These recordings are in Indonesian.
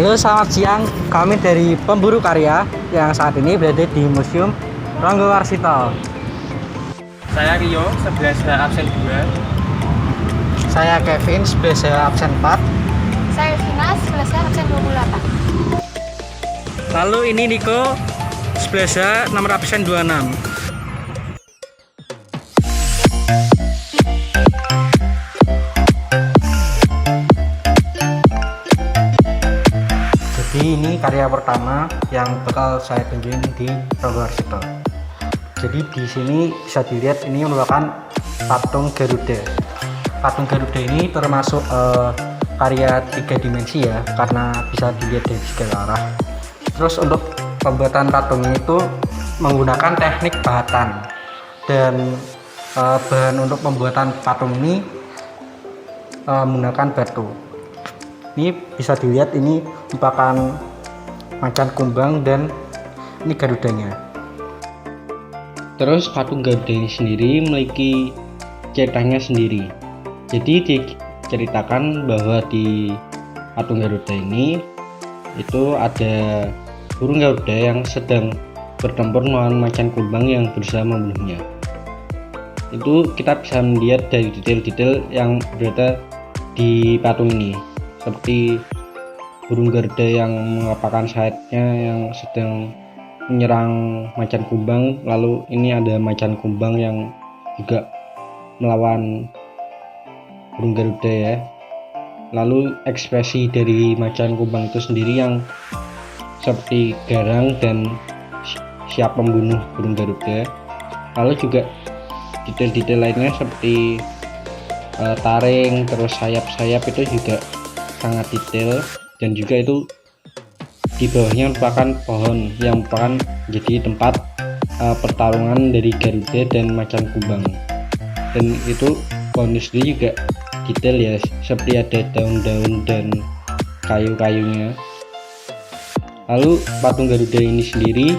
Halo, selamat siang. Kami dari Pemburu Karya yang saat ini berada di Museum Ronggo Warsito. Saya Rio, 11H absen 2. Saya Kevin, 11 absen 4. Saya Vina, 11 absen 28. Lalu ini Niko, 11 nomor absen 26. Jadi ini karya pertama yang bakal saya tunjukin di Ronggo Warsito. Jadi di sini bisa dilihat ini merupakan patung Garuda. Patung Garuda ini termasuk karya 3 dimensi ya, karena bisa dilihat dari segala arah. Terus untuk pembuatan patung itu menggunakan teknik pahatan, dan bahan untuk pembuatan patung ini menggunakan batu. Ini bisa dilihat ini merupakan macan kumbang dan ini garudanya. Terus patung Garuda ini sendiri memiliki ceritanya sendiri. Jadi diceritakan bahwa di patung Garuda ini itu ada burung Garuda yang sedang bertempur melawan macan kumbang yang berusaha membunuhnya. Itu kita bisa melihat dari detail-detail yang berada di patung ini, seperti burung Garuda yang mengepakkan sayapnya yang sedang menyerang macan kumbang, lalu ini ada macan kumbang yang juga melawan burung Garuda ya. Lalu ekspresi dari macan kumbang itu sendiri yang seperti garang dan siap membunuh burung Garuda. Lalu juga detail-detail lainnya seperti taring, terus sayap-sayap itu juga sangat detail, dan juga itu di bawahnya merupakan pohon yang merupakan jadi tempat pertarungan dari Garuda dan macan kumbang. Dan itu pohon sendiri juga detail ya, seperti ada daun-daun dan kayu-kayunya. Lalu patung Garuda ini sendiri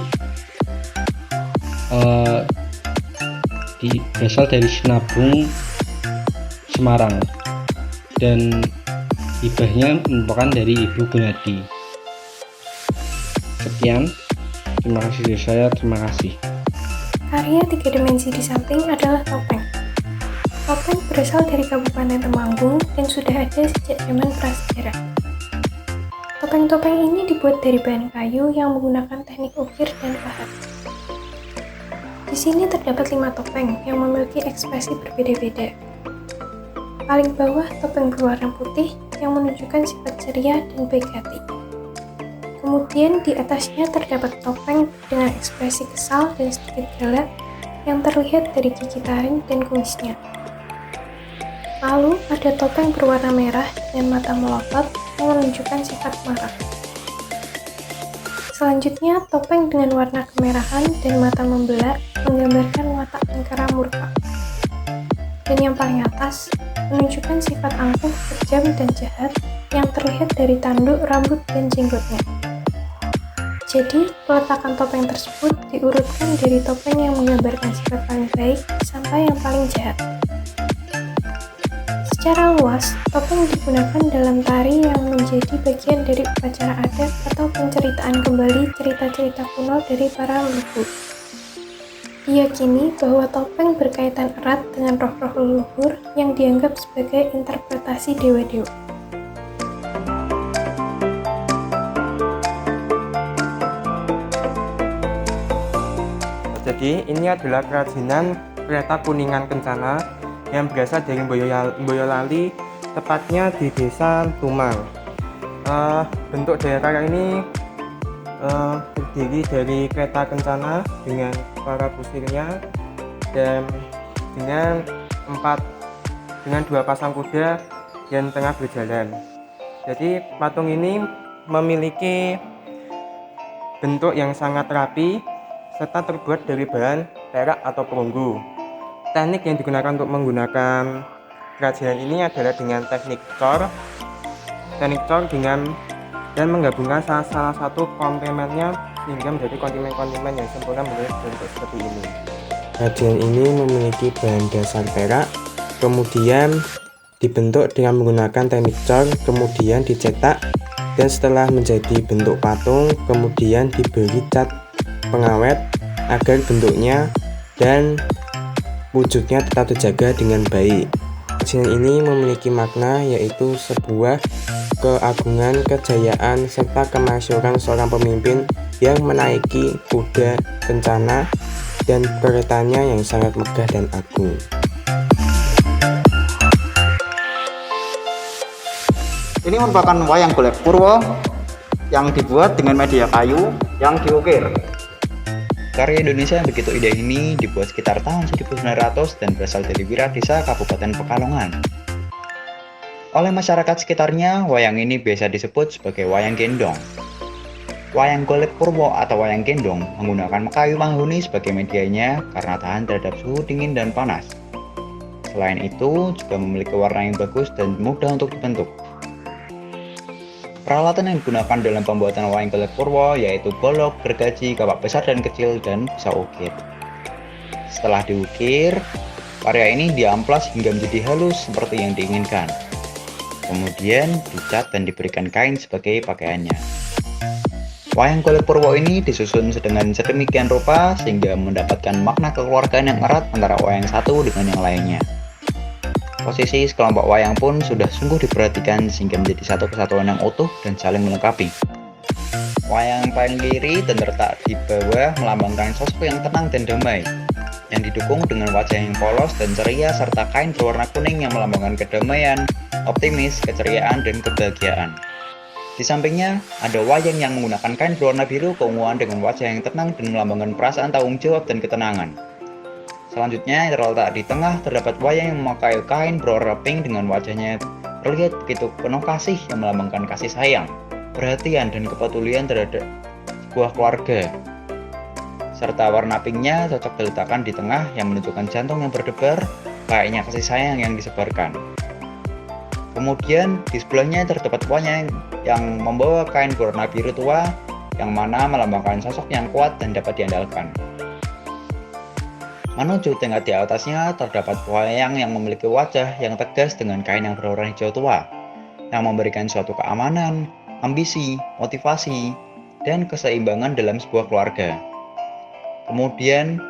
berasal dari Sinabung, Semarang, dan hibahnya merupakan dari Ibu Gunadi. Sekian, terima kasih dari saya, terima kasih. Karya 3 dimensi di samping adalah topeng. Topeng berasal dari Kabupaten Temanggung dan sudah ada sejak zaman prasejarah. Topeng-topeng ini dibuat dari bahan kayu yang menggunakan teknik ukir dan pahat. Di sini terdapat 5 topeng yang memiliki ekspresi berbeda-beda. Paling bawah topeng berwarna putih yang menunjukkan sifat ceria dan baik hati. Kemudian di atasnya terdapat topeng dengan ekspresi kesal dan sedikit galak yang terlihat dari gigi taring dan kumisnya. Lalu ada topeng berwarna merah dengan mata melotot yang menunjukkan sifat marah. Selanjutnya topeng dengan warna kemerahan dan mata membelah menggambarkan watak angkara murka. Dan yang paling atas menunjukkan sifat angkuh, kejam, dan jahat yang terlihat dari tanduk, rambut, dan jenggotnya. Jadi, peletakan topeng tersebut diurutkan dari topeng yang menggambarkan sifat paling baik sampai yang paling jahat. Secara luas, topeng digunakan dalam tari yang menjadi bagian dari upacara adat atau penceritaan kembali cerita-cerita kuno dari para leluhur. Diyakini bahwa topeng berkaitan erat dengan roh-roh leluhur yang dianggap sebagai interpretasi dewa-dewa. Jadi ini adalah kerajinan kereta Kuningan Kencana yang berasal dari Boyolali, tepatnya di Desa Tumang. Bentuk daerah ini terdiri dari kereta kencana dengan para kusirnya dan dengan 2 pasang kuda yang tengah berjalan. Jadi patung ini memiliki bentuk yang sangat rapi serta terbuat dari bahan perak atau perunggu. Teknik yang digunakan untuk menggunakan kerajinan ini adalah dengan teknik cor dengan dan menggabungkan salah satu komponennya sehingga menjadi kontimen-kontimen yang sempurna menjadi bentuk seperti ini. Kerajinan ini memiliki bahan dasar perak, kemudian dibentuk dengan menggunakan teknik cor, kemudian dicetak dan setelah menjadi bentuk patung kemudian diberi cat pengawet agar bentuknya dan wujudnya tetap terjaga dengan baik. Kerajinan ini memiliki makna yaitu sebuah keagungan, kejayaan, serta kemasyhuran seorang pemimpin yang menaiki kuda kencana dan keretanya yang sangat megah dan agung. Ini merupakan wayang golek purwo yang dibuat dengan media kayu yang diukir. Karya Indonesia yang begitu indah ini dibuat sekitar tahun 1900 dan berasal dari Wira Desa Kabupaten Pekalongan. Oleh masyarakat sekitarnya, wayang ini biasa disebut sebagai wayang gendong. Wayang golek purwo atau wayang gendong menggunakan kayu mahoni sebagai medianya karena tahan terhadap suhu dingin dan panas. Selain itu, juga memiliki warna yang bagus dan mudah untuk dibentuk. Peralatan yang digunakan dalam pembuatan wayang golek purwo yaitu golok, gergaji, kapak besar dan kecil, dan pisau ukir. Setelah diukir, karya ini diamplas hingga menjadi halus seperti yang diinginkan. Kemudian dicat dan diberikan kain sebagai pakaiannya. Wayang golek purwo ini disusun dengan sedemikian rupa sehingga mendapatkan makna kekeluargaan yang erat antara wayang satu dengan yang lainnya. Posisi sekelompok wayang pun sudah sungguh diperhatikan sehingga menjadi satu kesatuan yang utuh dan saling melengkapi. Wayang paling kiri dan terletak di bawah melambangkan sosok yang tenang dan damai, yang didukung dengan wajah yang polos dan ceria serta kain berwarna kuning yang melambangkan kedamaian, optimis, keceriaan, dan kebahagiaan. Di sampingnya ada wayang yang menggunakan kain berwarna biru keunguan dengan wajah yang tenang dan melambangkan perasaan tanggung jawab dan ketenangan. Selanjutnya yang terletak di tengah terdapat wayang yang memakai kain berwarna pink dengan wajahnya terlihat begitu penuh kasih yang melambangkan kasih sayang, perhatian, dan kepedulian terhadap sebuah keluarga. Serta warna pinknya cocok diletakkan di tengah yang menunjukkan jantung yang berdebar, kayaknya kasih sayang yang disebarkan. Kemudian di sebelahnya terdapat wayang yang membawa kain berwarna biru tua yang mana melambangkan sosok yang kuat dan dapat diandalkan. Menuju tingkat di atasnya terdapat wayang yang memiliki wajah yang tegas dengan kain yang berwarna hijau tua, yang memberikan suatu keamanan, ambisi, motivasi, dan keseimbangan dalam sebuah keluarga. Kemudian,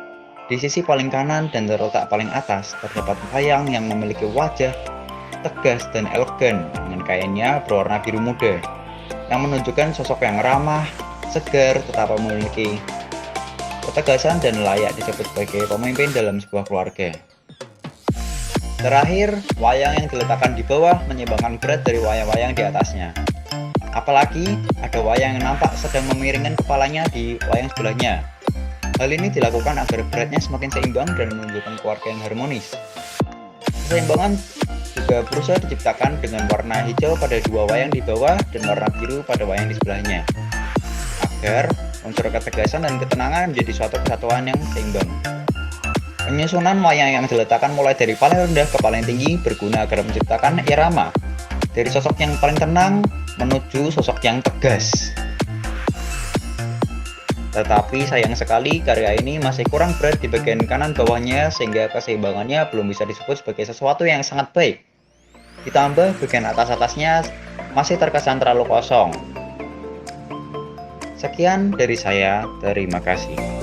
di sisi paling kanan dan terletak paling atas terdapat wayang yang memiliki wajah tegas dan elegan dengan kainnya berwarna biru muda, yang menunjukkan sosok yang ramah, segar, tetapi memiliki ketegasan dan layak disebut sebagai pemimpin dalam sebuah keluarga. Terakhir, wayang yang diletakkan di bawah menyeimbangkan berat dari wayang-wayang di atasnya. Apalagi ada wayang yang nampak sedang memiringkan kepalanya di wayang sebelahnya. Hal ini dilakukan agar beratnya semakin seimbang dan menunjukkan keluarga yang harmonis. Keseimbangan juga berusaha diciptakan dengan warna hijau pada dua wayang di bawah dan warna biru pada wayang di sebelahnya, agar unsur ketegasan dan ketenangan menjadi suatu kesatuan yang seimbang. Penyusunan wayang yang diletakkan mulai dari paling rendah ke paling tinggi berguna agar menciptakan irama dari sosok yang paling tenang menuju sosok yang tegas. Tetapi sayang sekali karya ini masih kurang berat di bagian kanan bawahnya sehingga keseimbangannya belum bisa disebut sebagai sesuatu yang sangat baik. Ditambah bagian atas-atasnya masih terkesan terlalu kosong. Sekian dari saya, terima kasih.